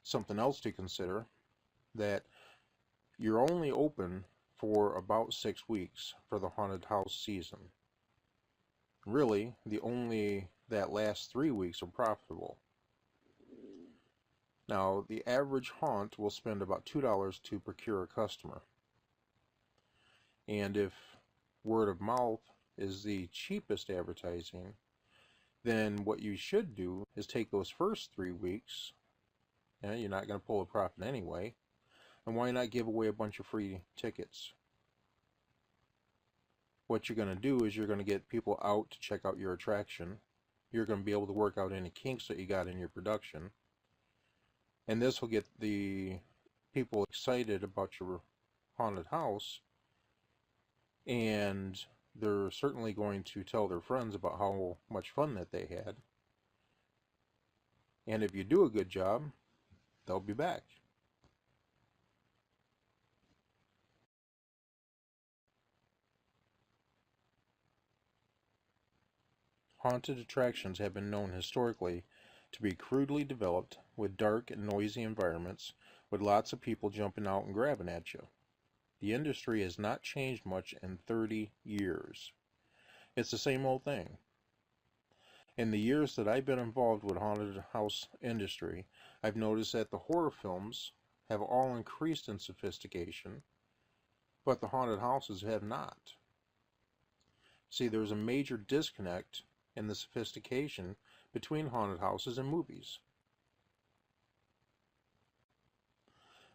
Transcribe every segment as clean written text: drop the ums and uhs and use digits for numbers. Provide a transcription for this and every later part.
something else to consider, that you're only open for about 6 weeks for the haunted house season. Really, that last 3 weeks are profitable. Now, the average haunt will spend about $2 to procure a customer. And if word of mouth is the cheapest advertising, then what you should do is take those first 3 weeks, and you're not going to pull a profit anyway, and why not give away a bunch of free tickets? What you're going to do is you're going to get people out to check out your attraction. You're going to be able to work out any kinks that you got in your production. And this will get the people excited about your haunted house, and they're certainly going to tell their friends about how much fun that they had. And if you do a good job, they'll be back. Haunted attractions have been known historically to be crudely developed with dark and noisy environments with lots of people jumping out and grabbing at you. The industry has not changed much in 30 years. It's the same old thing. In the years that I've been involved with haunted house industry, I've noticed that the horror films have all increased in sophistication, but the haunted houses have not. See, there's a major disconnect in the sophistication between haunted houses and movies.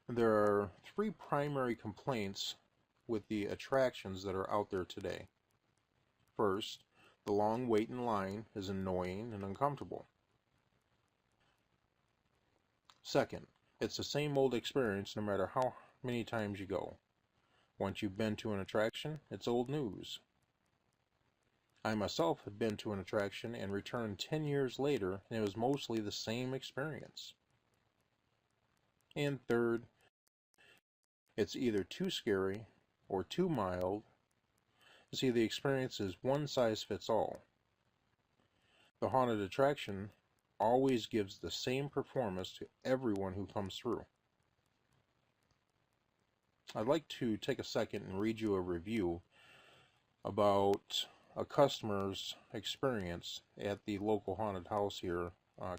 There are 3 primary complaints with the attractions that are out there today. First, the long wait in line is annoying and uncomfortable. Second, it's the same old experience no matter how many times you go. Once you've been to an attraction, it's old news. I myself have been to an attraction and returned 10 years later, and it was mostly the same experience. And third, it's either too scary or too mild. You see, the experience is one size fits all. The haunted attraction always gives the same performance to everyone who comes through. I'd like to take a second and read you a review about a customer's experience at the local haunted house here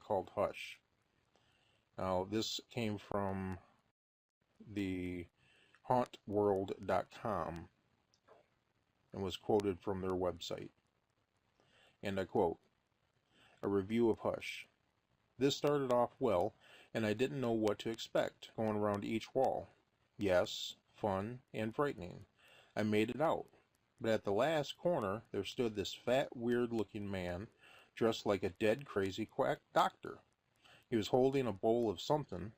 called Hush. Now, this came from the hauntworld.com and was quoted from their website. And I quote, "A review of Hush. This started off well, and I didn't know what to expect going around each wall. Yes, fun and frightening. I made it out. But at the last corner, there stood this fat, weird-looking man dressed like a dead, crazy quack doctor. He was holding a bowl of something.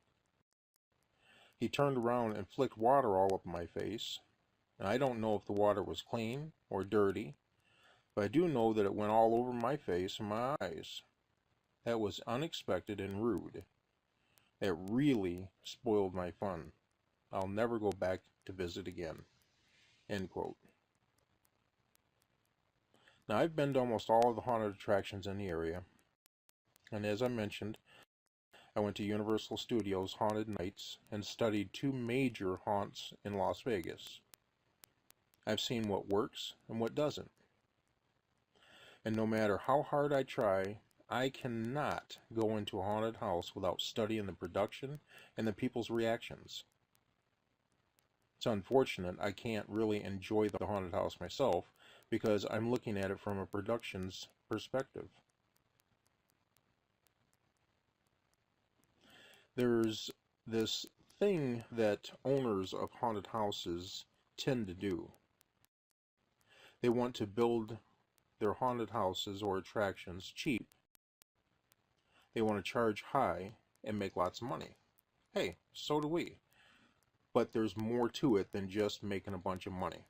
He turned around and flicked water all up my face. And I don't know if the water was clean or dirty, but I do know that it went all over my face and my eyes. That was unexpected and rude. It really spoiled my fun. I'll never go back to visit again." End quote. Now, I've been to almost all of the haunted attractions in the area, and as I mentioned, I went to Universal Studios Haunted Nights and studied 2 major haunts in Las Vegas. I've seen what works and what doesn't. And no matter how hard I try, I cannot go into a haunted house without studying the production and the people's reactions. It's unfortunate I can't really enjoy the haunted house myself because I'm looking at it from a production's perspective. There's this thing that owners of haunted houses tend to do. They want to build their haunted houses or attractions cheap. They want to charge high and make lots of money. Hey, so do we. But there's more to it than just making a bunch of money.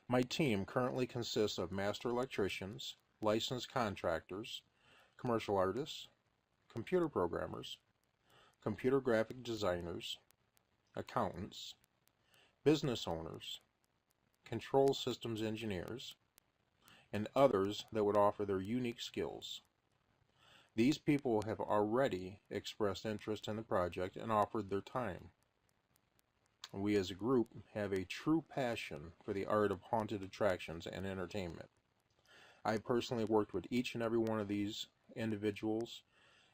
My team currently consists of master electricians, licensed contractors, commercial artists, computer programmers, computer graphic designers, accountants, business owners, control systems engineers, and others that would offer their unique skills. These people have already expressed interest in the project and offered their time. We as a group have a true passion for the art of haunted attractions and entertainment. I personally worked with each and every one of these individuals,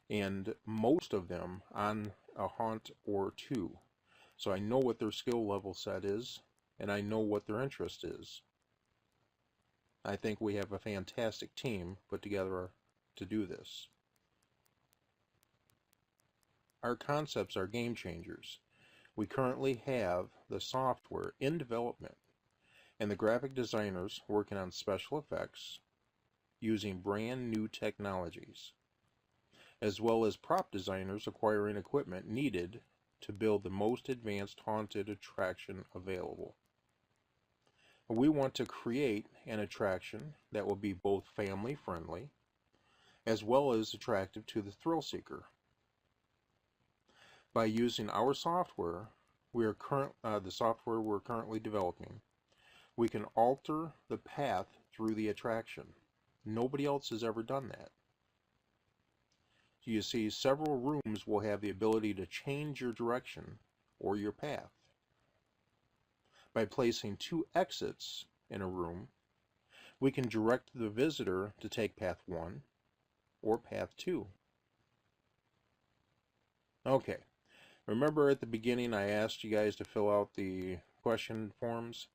and most of them on a haunt or two. So I know what their skill level set is, and I know what their interest is. I think we have a fantastic team put together to do this. Our concepts are game changers. We currently have the software in development and the graphic designers working on special effects using brand new technologies, as well as prop designers acquiring equipment needed to build the most advanced haunted attraction available. We want to create an attraction that will be both family friendly as well as attractive to the thrill seeker. By using our software, the software we're currently developing, we can alter the path through the attraction. Nobody else has ever done that. You see, several rooms will have the ability to change your direction or your path. By placing 2 exits in a room, we can direct the visitor to take path 1 or path 2. Okay, remember at the beginning I asked you guys to fill out the question forms?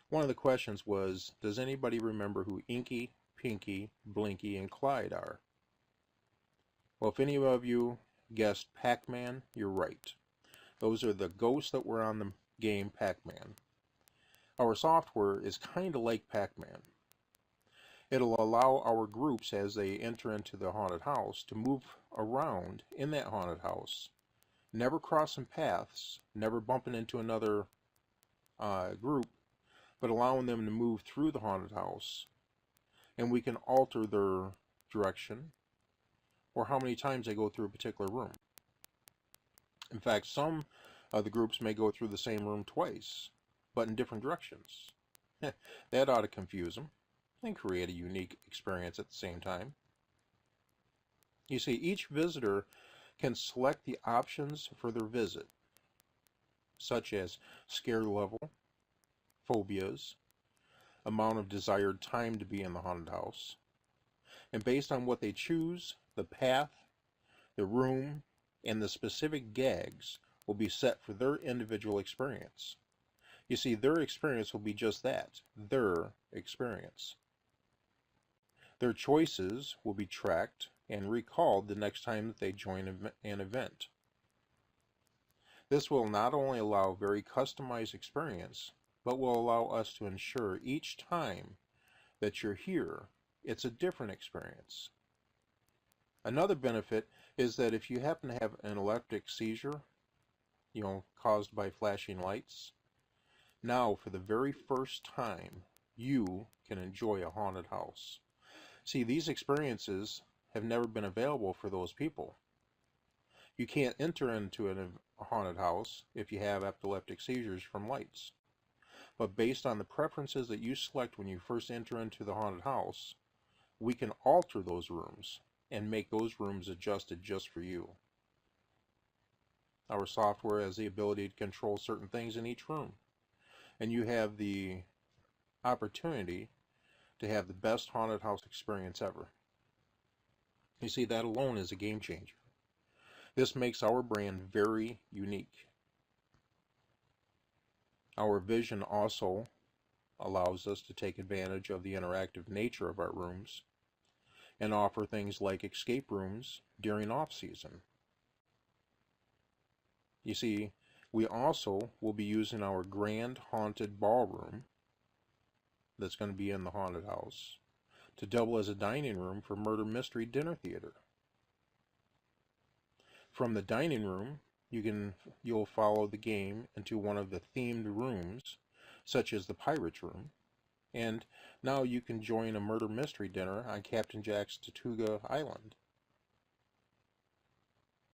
One of the questions was, does anybody remember who Inky, Pinky, Blinky, and Clyde are? Well, if any of you guessed Pac-Man, you're right. Those are the ghosts that were on the game Pac-Man. Our software is kind of like Pac-Man. It'll allow our groups as they enter into the haunted house to move around in that haunted house, never crossing paths, never bumping into another group, but allowing them to move through the haunted house. And we can alter their direction or how many times they go through a particular room. In fact, some of the groups may go through the same room twice, but in different directions. That ought to confuse them and create a unique experience at the same time. You see, each visitor can select the options for their visit, such as scare level, phobias, amount of desired time to be in the haunted house, and based on what they choose, the path, the room, and the specific gags will be set for their individual experience. You see, their experience will be just that, their experience. Their choices will be tracked and recalled the next time that they join an event. This will not only allow a very customized experience, but will allow us to ensure each time that you're here, it's a different experience. Another benefit is that if you happen to have an epileptic seizure, caused by flashing lights, now for the very first time, you can enjoy a haunted house. See, these experiences have never been available for those people. You can't enter into a haunted house if you have epileptic seizures from lights. But based on the preferences that you select when you first enter into the haunted house, we can alter those rooms and make those rooms adjusted just for you. Our software has the ability to control certain things in each room, and you have the opportunity to have the best haunted house experience ever. You see, that alone is a game changer. This makes our brand very unique. Our vision also allows us to take advantage of the interactive nature of our rooms and offer things like escape rooms during off-season. You see, we also will be using our grand haunted ballroom that's going to be in the haunted house to double as a dining room for murder mystery dinner theater. From the dining room, you'll follow the game into one of the themed rooms, such as the Pirates Room, and now you can join a murder mystery dinner on Captain Jack's Tortuga Island.